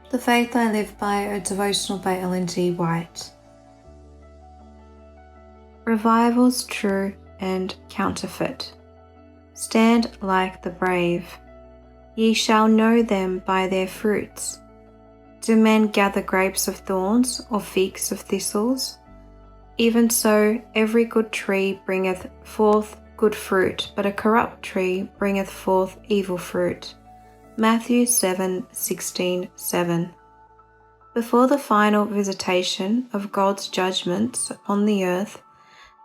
The Faith I Live By, a devotional by Ellen G. White. Revivals true and counterfeit. Stand like the brave. Ye shall know them by their fruits. Do men gather grapes of thorns or figs of thistles? Even so, every good tree bringeth forth good fruit, but a corrupt tree bringeth forth evil fruit. Matthew 7:16-7. Before the final visitation of God's judgments upon the earth,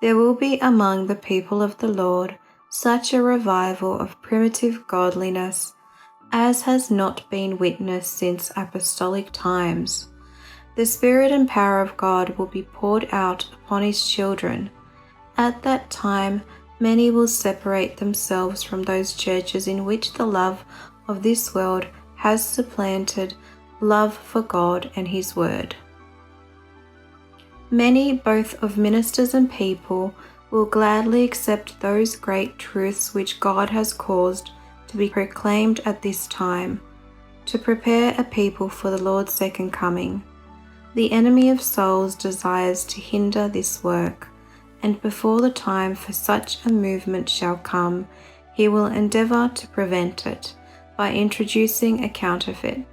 there will be among the people of the Lord such a revival of primitive godliness as has not been witnessed since apostolic times. The Spirit and power of God will be poured out upon His children. At that time, many will separate themselves from those churches in which the love of this world has supplanted love for God and His Word. Many, both of ministers and people, will gladly accept those great truths which God has caused to be proclaimed at this time, to prepare a people for the Lord's second coming. The enemy of souls desires to hinder this work, and before the time for such a movement shall come, he will endeavor to prevent it by introducing a counterfeit.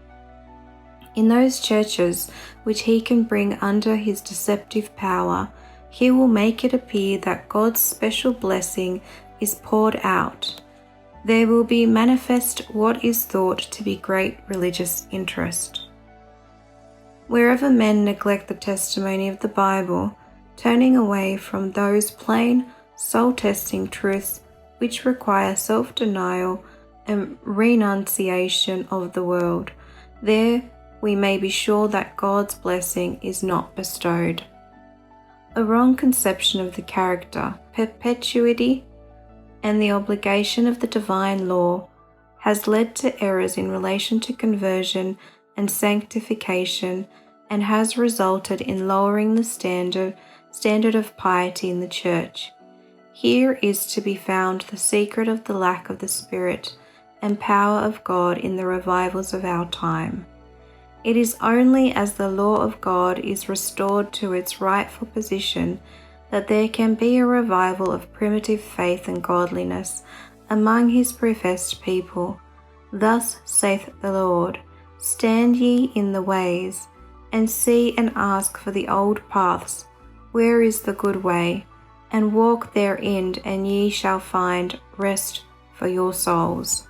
In those churches which he can bring under his deceptive power, he will make it appear that God's special blessing is poured out. There will be manifest what is thought to be great religious interest. Wherever men neglect the testimony of the Bible, turning away from those plain, soul-testing truths which require self-denial and renunciation of the world, there we may be sure that God's blessing is not bestowed. A wrong conception of the character, perpetuity, and the obligation of the divine law has led to errors in relation to conversion and sanctification, and has resulted in lowering the standard of piety in the church. Here is to be found the secret of the lack of the Spirit and power of God in the revivals of our time. It is only as the law of God is restored to its rightful position that there can be a revival of primitive faith and godliness among His professed people. Thus saith the Lord, Stand ye in the ways, and see and ask for the old paths, where is the good way, and walk therein, and ye shall find rest for your souls.